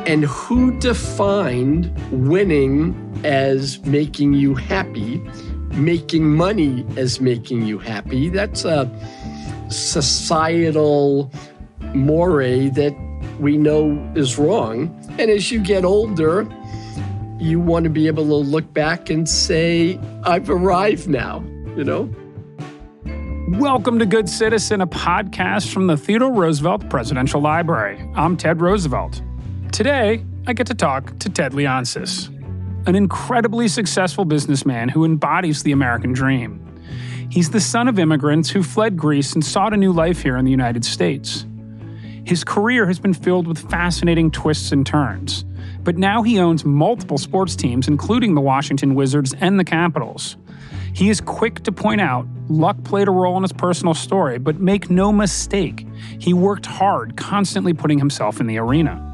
And who defined winning as making you happy, making money as making you happy? That's a societal moray that we know is wrong. And as you get older, you want to be able to look back and say, I've arrived now, you know? Welcome to Good Citizen, a podcast from the Theodore Roosevelt Presidential Library. I'm Ted Roosevelt. Today, I get to talk to Ted Leonsis, an incredibly successful businessman who embodies the American dream. He's the son of immigrants who fled Greece and sought a new life here in the United States. His career has been filled with fascinating twists and turns, but now he owns multiple sports teams, including the Washington Wizards and the Capitals. He is quick to point out luck played a role in his personal story, but make no mistake, he worked hard, constantly putting himself in the arena.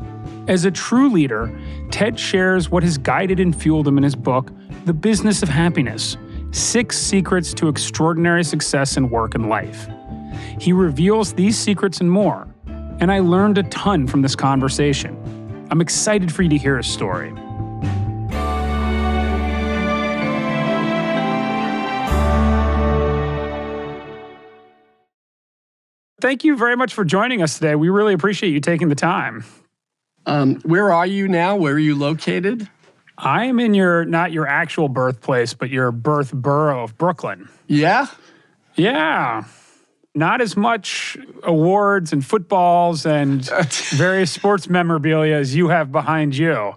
As a true leader, Ted shares what has guided and fueled him in his book, The Business of Happiness: 6 Secrets to Extraordinary Success in Work and Life. He reveals these secrets and more, and I learned a ton from this conversation. I'm excited for you to hear his story. Thank you very much for joining us today. We really appreciate you taking the time. Where are you now? Where are you located? I am in not your actual birthplace, but your birth borough of Brooklyn. Yeah? Yeah. Not as much awards and footballs and various sports memorabilia as you have behind you.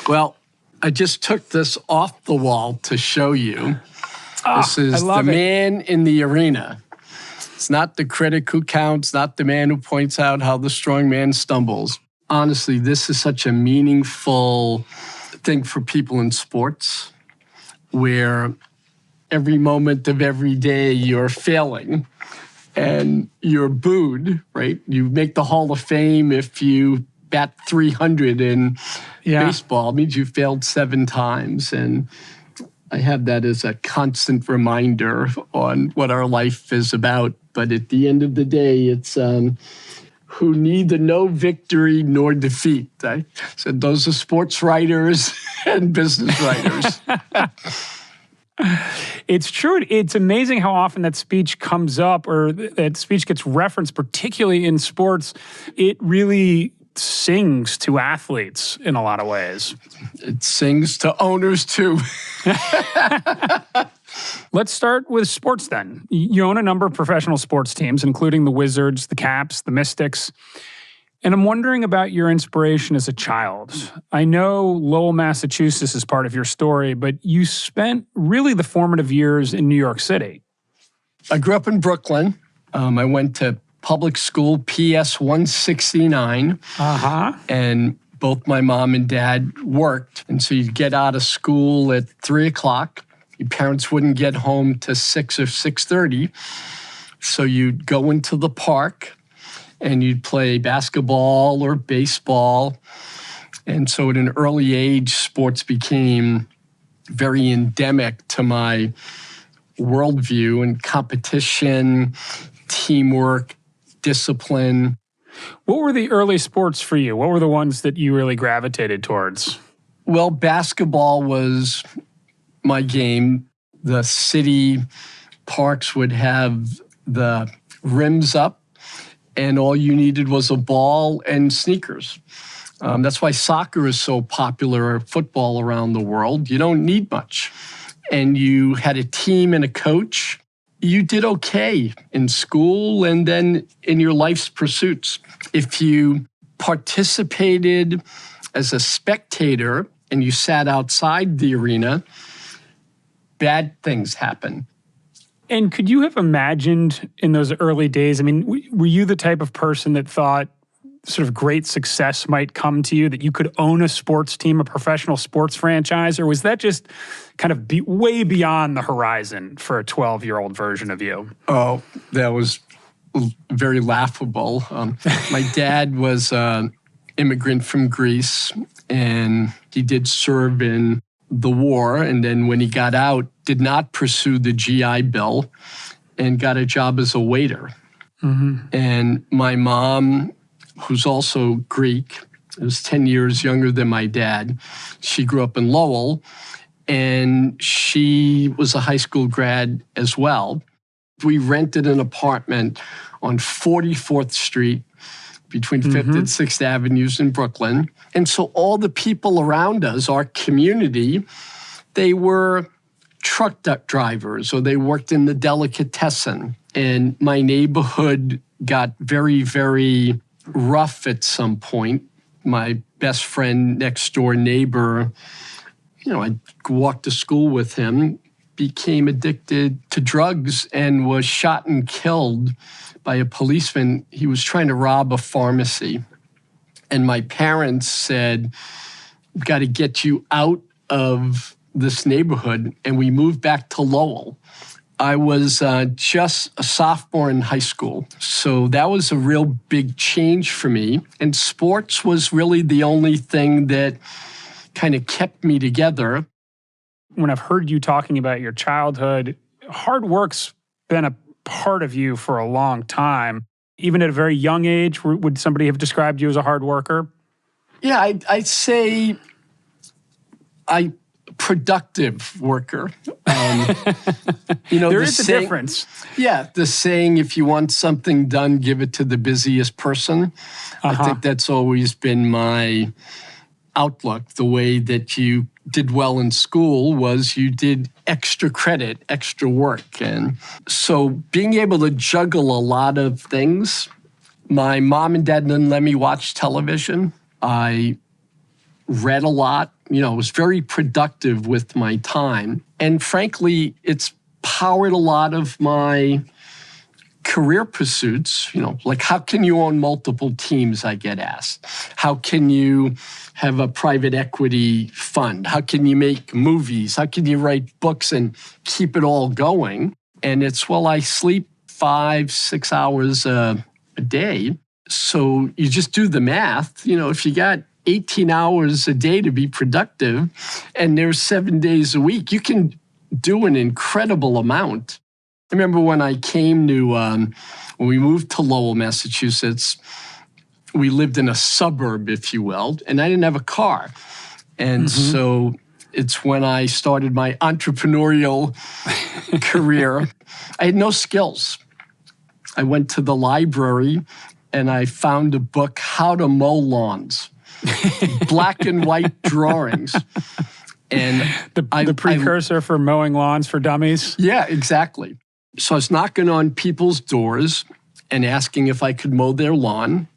Well, I just took this off the wall to show you. This is the man in the arena. It's not the critic who counts, not the man who points out how the strong man stumbles. Honestly, this is such a meaningful thing for people in sports where every moment of every day you're failing and you're booed, right? You make the Hall of Fame if you bat 300 in baseball. It means you failed 7 times. And I have that as a constant reminder on what our life is about. But at the end of the day, it's who neither know victory nor defeat. I said those are sports writers and business writers. It's true. It's amazing how often that speech comes up or that speech gets referenced, particularly in sports. It really sings to athletes in a lot of ways. It sings to owners too. Let's start with sports then. You own a number of professional sports teams, including the Wizards, the Caps, the Mystics. And I'm wondering about your inspiration as a child. I know Lowell, Massachusetts is part of your story, but you spent really the formative years in New York City. I grew up in Brooklyn. I went to public school, PS 169. And both my mom and dad worked. And so you'd get out of school at 3 o'clock. Your parents wouldn't get home to 6 or 6:30. So you'd go into the park and you'd play basketball or baseball. And so at an early age, sports became very endemic to my worldview and competition, teamwork, discipline. What were the early sports for you? What were the ones that you really gravitated towards? Well, basketball was my game. The city parks would have the rims up, and all you needed was a ball and sneakers. That's why soccer is so popular, football around the world. You don't need much. And you had a team and a coach. You did okay in school and then in your life's pursuits. If you participated as a spectator and you sat outside the arena, bad things happen. And could you have imagined in those early days, I mean, were you the type of person that thought sort of great success might come to you, that you could own a sports team, a professional sports franchise, or was that just kind of way beyond the horizon for a 12-year-old version of you? Oh, that was very laughable. My dad was an immigrant from Greece, and he did serve in the war, and then when he got out, did not pursue the GI Bill and got a job as a waiter. Mm-hmm. And my mom, who's also Greek, was 10 years younger than my dad. She grew up in Lowell, and she was a high school grad as well. We rented an apartment on 44th Street between 5th and 6th Avenues in Brooklyn. And so all the people around us, our community, they were truck drivers or they worked in the delicatessen. And my neighborhood got very, very rough at some point. My best friend, next door neighbor, I walked to school with him, became addicted to drugs and was shot and killed by a policeman. He was trying to rob a pharmacy. And my parents said, we've got to get you out of this neighborhood. And we moved back to Lowell. I was just a sophomore in high school. So that was a real big change for me. And sports was really the only thing that kind of kept me together. When I've heard you talking about your childhood, hard work's been a part of you for a long time. Even at a very young age, would somebody have described you as a hard worker? Yeah, I'd say productive worker. There is a difference. Yeah, the saying, if you want something done, give it to the busiest person. I think that's always been my outlook. The way that you did well in school was you did extra credit, extra work. And so being able to juggle a lot of things, my mom and dad didn't let me watch television. I read a lot, was very productive with my time. And frankly, it's powered a lot of my career pursuits, like how can you own multiple teams, I get asked. How can you have a private equity fund? How can you make movies? How can you write books and keep it all going? And it's, I sleep 5-6 hours a day. So you just do the math. If you got 18 hours a day to be productive and there's 7 days a week, you can do an incredible amount. I remember when I came to, when we moved to Lowell, Massachusetts, we lived in a suburb, if you will, and I didn't have a car. And so it's when I started my entrepreneurial career. I had no skills. I went to the library and I found a book, How to Mow Lawns, black and white drawings. And the precursor for mowing lawns for dummies? Yeah, exactly. So I was knocking on people's doors and asking if I could mow their lawn.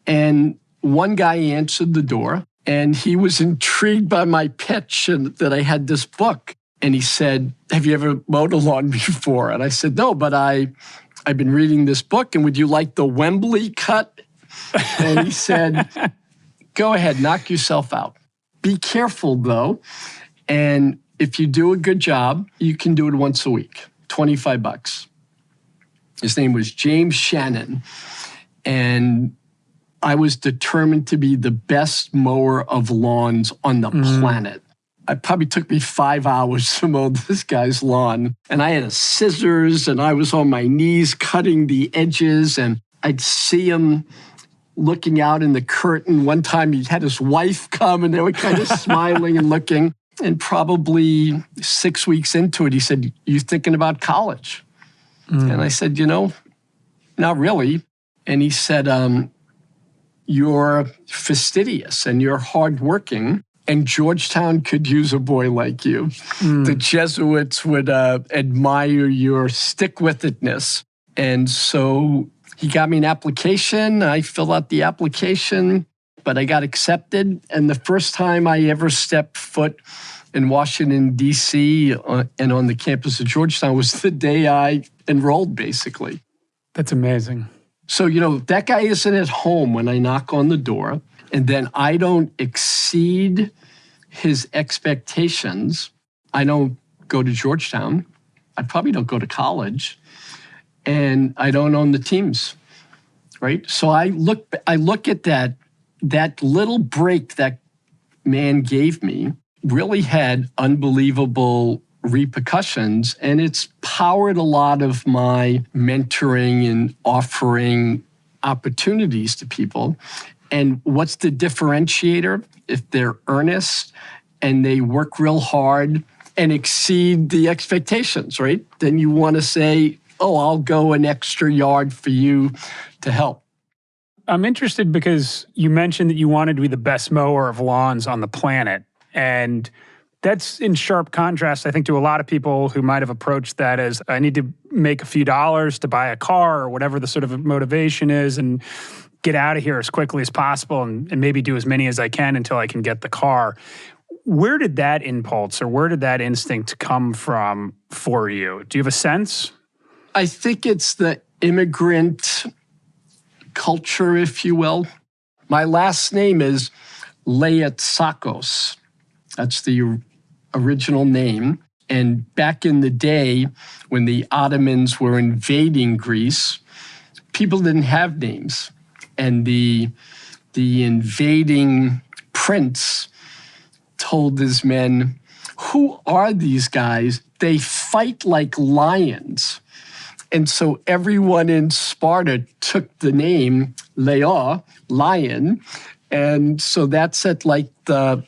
And one guy answered the door, and he was intrigued by my pitch and that I had this book. And he said, have you ever mowed a lawn before? And I said, no, but I've been reading this book, and would you like the Wembley cut? And he said, go ahead, knock yourself out. Be careful, though. And if you do a good job, you can do it once a week. $25. His name was James Shannon. And I was determined to be the best mower of lawns on the planet. It probably took me 5 hours to mow this guy's lawn. And I had a scissors and I was on my knees cutting the edges. And I'd see him looking out in the curtain. One time he had his wife come and they were kind of smiling and looking. And probably 6 weeks into it, he said, you thinking about college? And I said, not really. And he said, you're fastidious and you're hardworking, and Georgetown could use a boy like you. The Jesuits would admire your stick-with-itness. And so he got me an application. I filled out the application, but I got accepted. And the first time I ever stepped foot in Washington, D.C. And on the campus of Georgetown was the day I enrolled, basically. That's amazing. So, that guy isn't at home when I knock on the door, and then I don't exceed his expectations. I don't go to Georgetown. I probably don't go to college. And I don't own the teams, right? So I look at that little break that man gave me really had unbelievable repercussions, and it's powered a lot of my mentoring and offering opportunities to people. And what's the differentiator? If they're earnest and they work real hard and exceed the expectations, right? Then you want to say, oh, I'll go an extra yard for you to help. I'm interested because you mentioned that you wanted to be the best mower of lawns on the planet. And that's in sharp contrast, I think, to a lot of people who might have approached that as, I need to make a few dollars to buy a car or whatever the sort of motivation is and get out of here as quickly as possible and maybe do as many as I can until I can get the car. Where did that impulse or where did that instinct come from for you? Do you have a sense? I think it's the immigrant culture, if you will. My last name is Leonsis. That's the original name. And back in the day, when the Ottomans were invading Greece, people didn't have names. And the invading prince told his men, who are these guys? They fight like lions. And so everyone in Sparta took the name Lauf, lion. And so that's at like the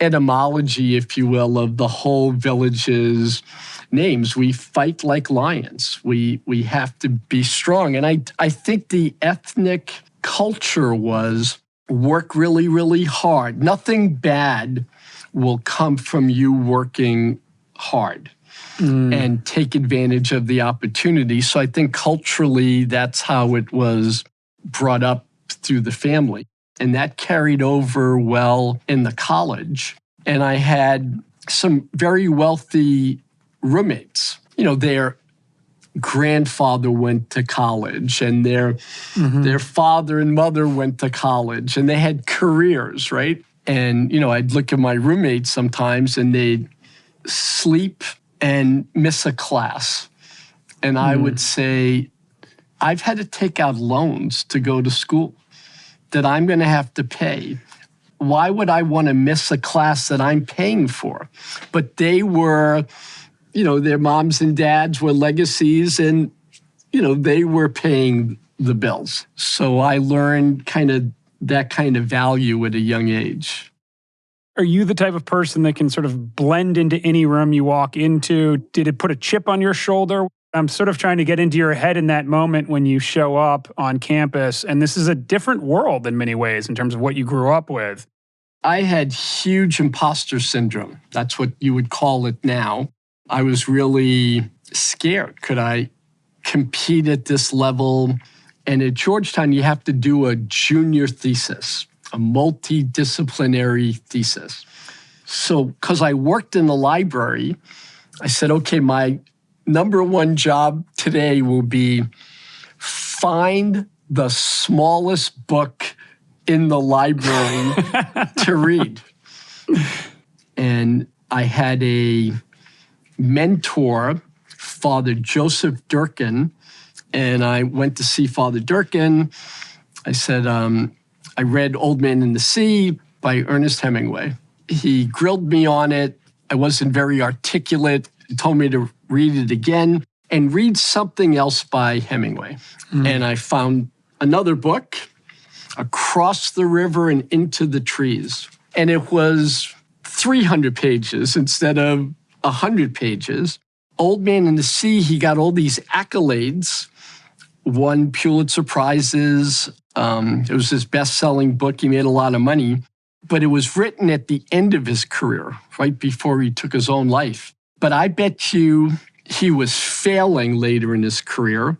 etymology, if you will, of the whole village's names. We fight like lions. We have to be strong. And I think the ethnic culture was work really, really hard. Nothing bad will come from you working hard and take advantage of the opportunity. So I think culturally, that's how it was brought up through the family. And that carried over well in the college. And I had some very wealthy roommates. You know, their grandfather went to college and their father and mother went to college and they had careers, right? And, you know, I'd look at my roommates sometimes and they'd sleep and miss a class. And I would say, I've had to take out loans to go to school that I'm going to have to pay. Why would I want to miss a class that I'm paying for? But they were, you know, their moms and dads were legacies and, you know, they were paying the bills. So I learned that kind of value at a young age. Are you the type of person that can sort of blend into any room you walk into? Did it put a chip on your shoulder? I'm sort of trying to get into your head in that moment when you show up on campus, and this is a different world in many ways in terms of what you grew up with. I had huge imposter syndrome. That's what you would call it now. I was really scared. Could I compete at this level? And at Georgetown, you have to do a junior thesis, a multidisciplinary thesis. So, because I worked in the library, I said, okay, my number one job today will be find the smallest book in the library to read. And I had a mentor, Father Joseph Durkin, and I went to see Father Durkin. I said, I read Old Man and the Sea by Ernest Hemingway. He grilled me on it. I wasn't very articulate. He told me to read it again and read something else by Hemingway. And I found another book, Across the River and Into the Trees. And it was 300 pages instead of 100 pages. Old Man and the Sea, he got all these accolades, won Pulitzer Prizes. It was his best-selling book. He made a lot of money. But it was written at the end of his career, right before he took his own life. But I bet you he was failing later in his career,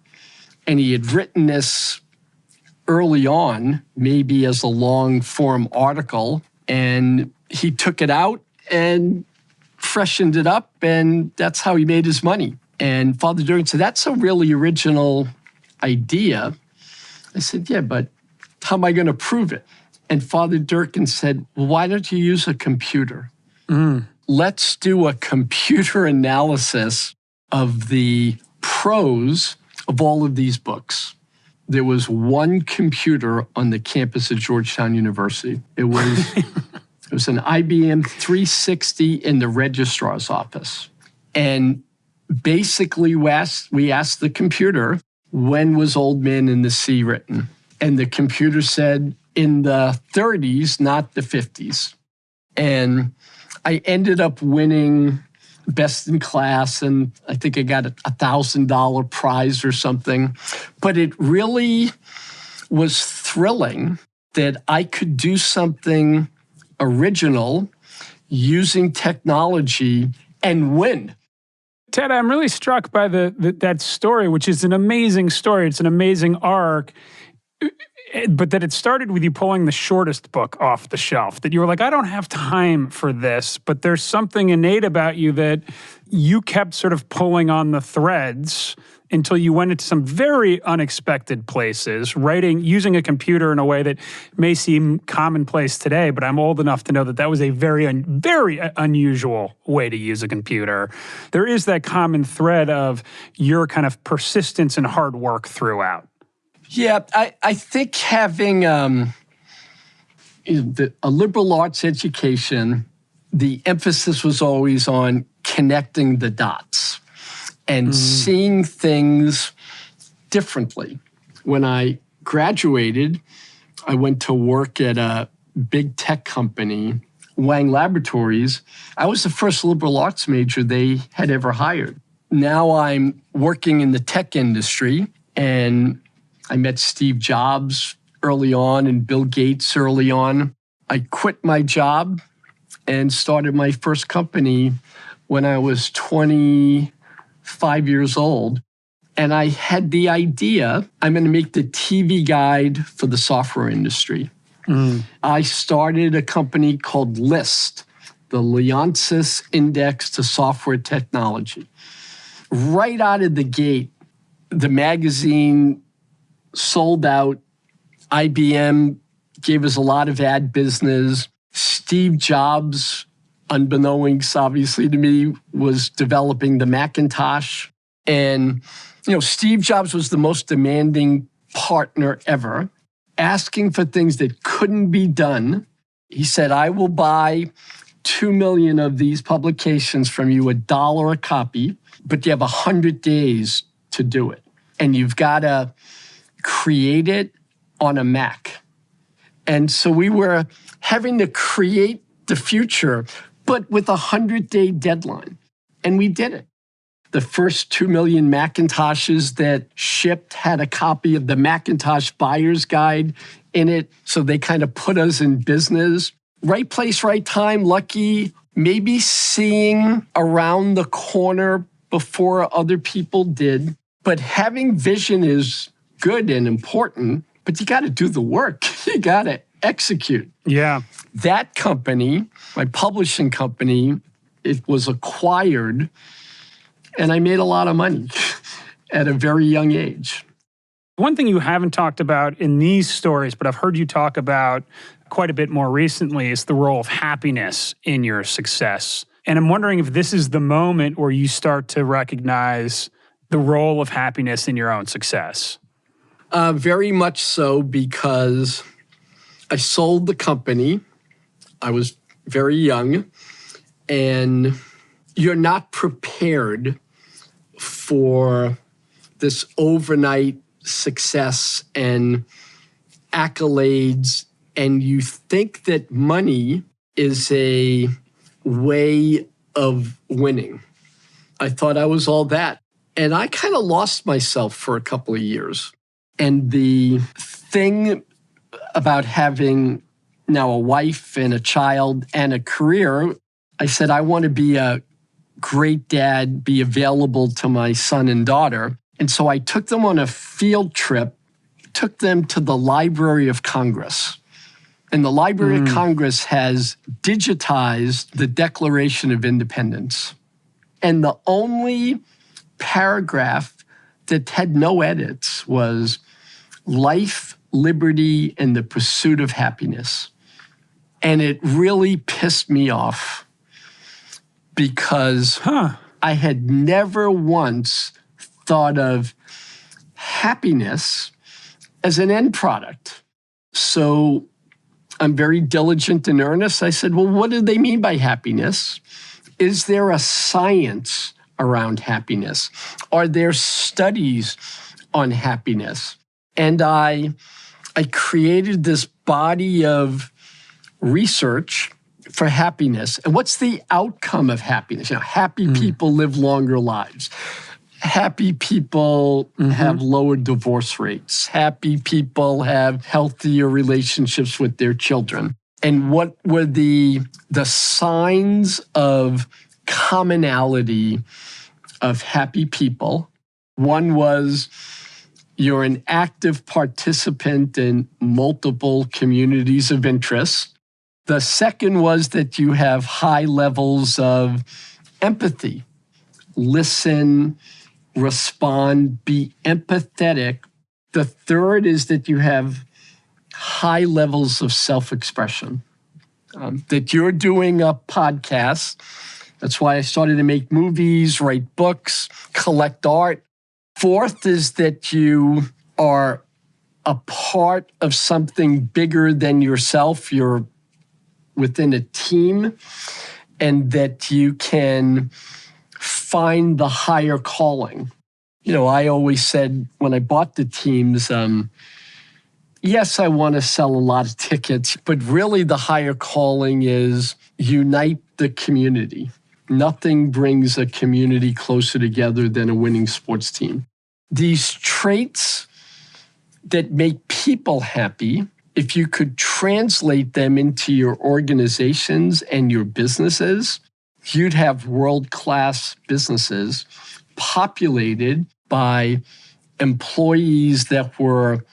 and he had written this early on, maybe as a long-form article, and he took it out and freshened it up, and that's how he made his money. And Father Durkin said, that's a really original idea. I said, yeah, but how am I going to prove it? And Father Durkin said, well, why don't you use a computer? Let's do a computer analysis of the prose of all of these books. There was one computer on the campus of Georgetown University. It was an IBM 360 in the registrar's office. And basically we asked the computer, when was Old Man and the Sea written? And the computer said in the 30s, not the 50s. And I ended up winning best in class, and I think I got a $1,000 prize or something. But it really was thrilling that I could do something original using technology and win. Ted, I'm really struck by that story, which is an amazing story. It's an amazing arc. But that it started with you pulling the shortest book off the shelf, that you were like, I don't have time for this, but there's something innate about you that you kept sort of pulling on the threads until you went into some very unexpected places, using a computer in a way that may seem commonplace today, but I'm old enough to know that that was a very unusual way to use a computer. There is that common thread of your kind of persistence and hard work throughout. Yeah, I think having a liberal arts education, the emphasis was always on connecting the dots and seeing things differently. When I graduated, I went to work at a big tech company, Wang Laboratories. I was the first liberal arts major they had ever hired. Now I'm working in the tech industry, and I met Steve Jobs early on and Bill Gates early on. I quit my job and started my first company when I was 25 years old. And I had the idea, I'm going to make the TV guide for the software industry. I started a company called LIST, the Leonsis Index to Software Technology. Right out of the gate, the magazine sold out. IBM gave us a lot of ad business. Steve Jobs, unbeknownst obviously to me, was developing the Macintosh. And, Steve Jobs was the most demanding partner ever, asking for things that couldn't be done. He said, I will buy 2 million of these publications from you, $1 a copy, but you have 100 days to do it. And you've got to create it on a Mac. And so we were having to create the future, but with a 100-day deadline. And we did it. The first 2 million Macintoshes that shipped had a copy of the Macintosh Buyer's Guide in it. So they kind of put us in business. Right place, right time, lucky, maybe seeing around the corner before other people did. But having vision is good and important, but you got to do the work. You got to execute. Yeah. That company, my publishing company, it was acquired, and I made a lot of money at a very young age. One thing you haven't talked about in these stories, but I've heard you talk about quite a bit more recently, is the role of happiness in your success. And I'm wondering if this is the moment where you start to recognize the role of happiness in your own success. Very much so, because I sold the company. I was very young, and you're not prepared for this overnight success and accolades, and you think that money is a way of winning. I thought I was all that, and I kind of lost myself for a couple of years. And the thing about having now a wife and a child and a career, I said, I want to be a great dad, be available to my son and daughter. And so I took them on a field trip, took them to the Library of Congress. And the Library of Congress has digitized the Declaration of Independence. And the only paragraph that had no edits was life, liberty, and the pursuit of happiness. And it really pissed me off because I had never once thought of happiness as an end product. So I'm very diligent and earnest. I said, well, what do they mean by happiness? Is there a science around happiness? Are there studies on happiness? And I I created this body of research for happiness. And what's the outcome of happiness? Happy people live longer lives. Happy people have lower divorce rates. Happy people have healthier relationships with their children. And what were the signs of commonality of happy people? One was you're an active participant in multiple communities of interest. The second was that you have high levels of empathy. Listen, respond, be empathetic. The third is that you have high levels of self-expression. That you're doing a podcast. That's why I started to make movies, write books, collect art. Fourth is that you are a part of something bigger than yourself. You're within a team, and that you can find the higher calling. I always said when I bought the teams, yes, I want to sell a lot of tickets, but really the higher calling is unite the community. Nothing brings a community closer together than a winning sports team. These traits that make people happy, if you could translate them into your organizations and your businesses, you'd have world-class businesses populated by employees that were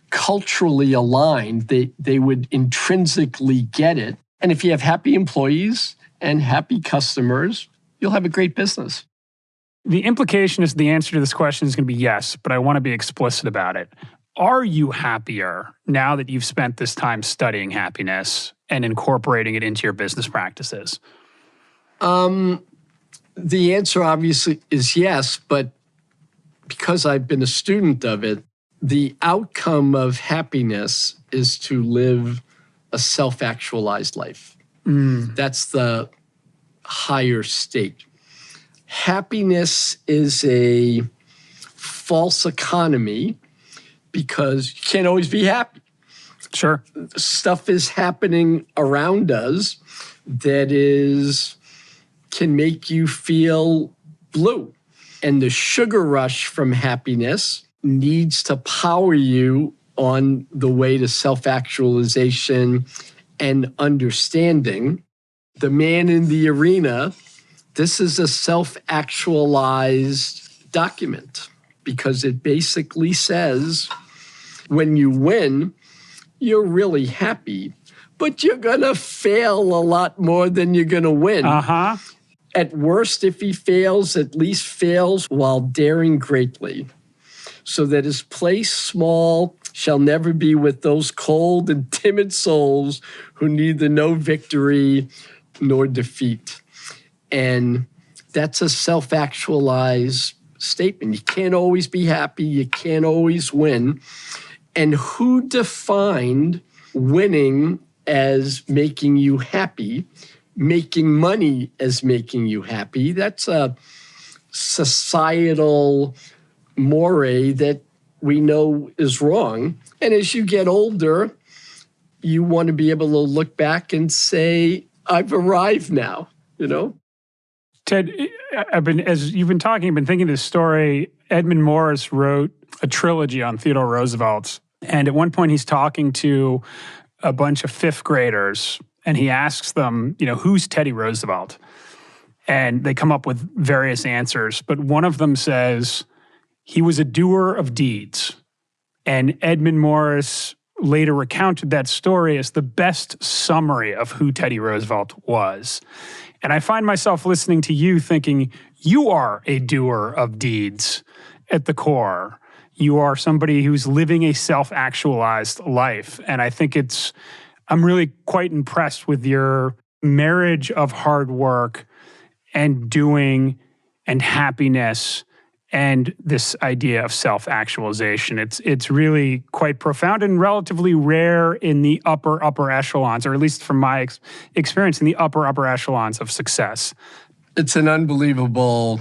culturally aligned. They would intrinsically get it. And if you have happy employees and happy customers, you'll have a great business. The implication is the answer to this question is going to be yes, but I want to be explicit about it. Are you happier now that you've spent this time studying happiness and incorporating it into your business practices? The answer obviously is yes, but because I've been a student of it, the outcome of happiness is to live a self-actualized life. That's the higher state. Happiness is a false economy because you can't always be happy. Sure. Stuff is happening around us that can make you feel blue. And the sugar rush from happiness needs to power you on the way to self-actualization and understanding. The man in the arena, this is a self-actualized document because it basically says when you win, you're really happy, but you're going to fail a lot more than you're going to win. At worst, if he fails, at least fails while daring greatly, so that his place small shall never be with those cold and timid souls who neither know victory nor defeat. And that's a self-actualized statement. You can't always be happy. You can't always win. And who defined winning as making you happy? Making money as making you happy? That's a societal moray that we know is wrong. And as you get older, you want to be able to look back and say, I've arrived now, Ted, as you've been talking, I've been thinking of this story. Edmund Morris wrote a trilogy on Theodore Roosevelt. And at one point he's talking to a bunch of fifth graders and he asks them, who's Teddy Roosevelt? And they come up with various answers. But one of them says, he was a doer of deeds. And Edmund Morris later recounted that story as the best summary of who Teddy Roosevelt was. And I find myself listening to you thinking, you are a doer of deeds at the core. You are somebody who's living a self-actualized life. And I think I'm really quite impressed with your marriage of hard work and doing and happiness and this idea of self-actualization. It's really quite profound and relatively rare in the upper echelons, or at least from my experience, in the upper echelons of success. It's an unbelievable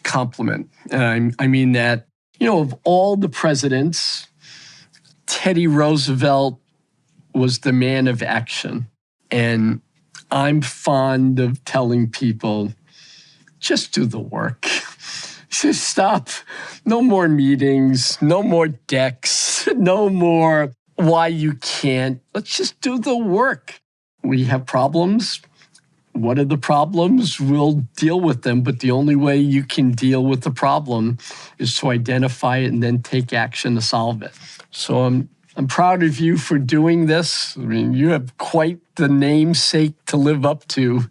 compliment. And I mean that, of all the presidents, Teddy Roosevelt was the man of action. And I'm fond of telling people, just do the work. Just stop. No more meetings, no more decks, no more why you can't. Let's just do the work. We have problems. What are the problems? We'll deal with them. But the only way you can deal with the problem is to identify it and then take action to solve it. So I'm proud of you for doing this. I mean, you have quite the namesake to live up to.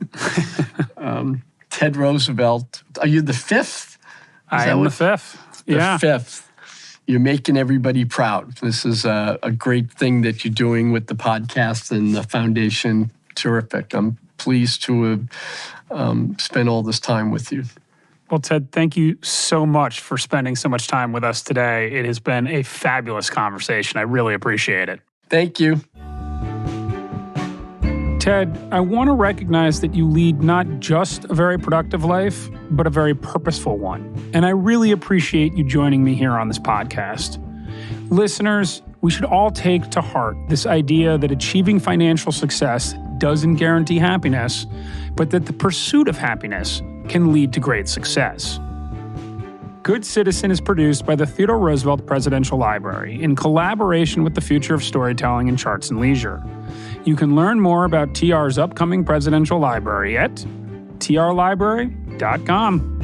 Ted Roosevelt. Are you the fifth? I am the fifth. The fifth. You're making everybody proud. This is a great thing that you're doing with the podcast and the foundation. Terrific. I'm pleased to have spent all this time with you. Well, Ted, thank you so much for spending so much time with us today. It has been a fabulous conversation. I really appreciate it. Thank you. Ted, I want to recognize that you lead not just a very productive life, but a very purposeful one. And I really appreciate you joining me here on this podcast. Listeners, we should all take to heart this idea that achieving financial success doesn't guarantee happiness, but that the pursuit of happiness can lead to great success. Good Citizen is produced by the Theodore Roosevelt Presidential Library in collaboration with the Future of Storytelling and Charts and Leisure. You can learn more about TR's upcoming presidential library at trlibrary.com.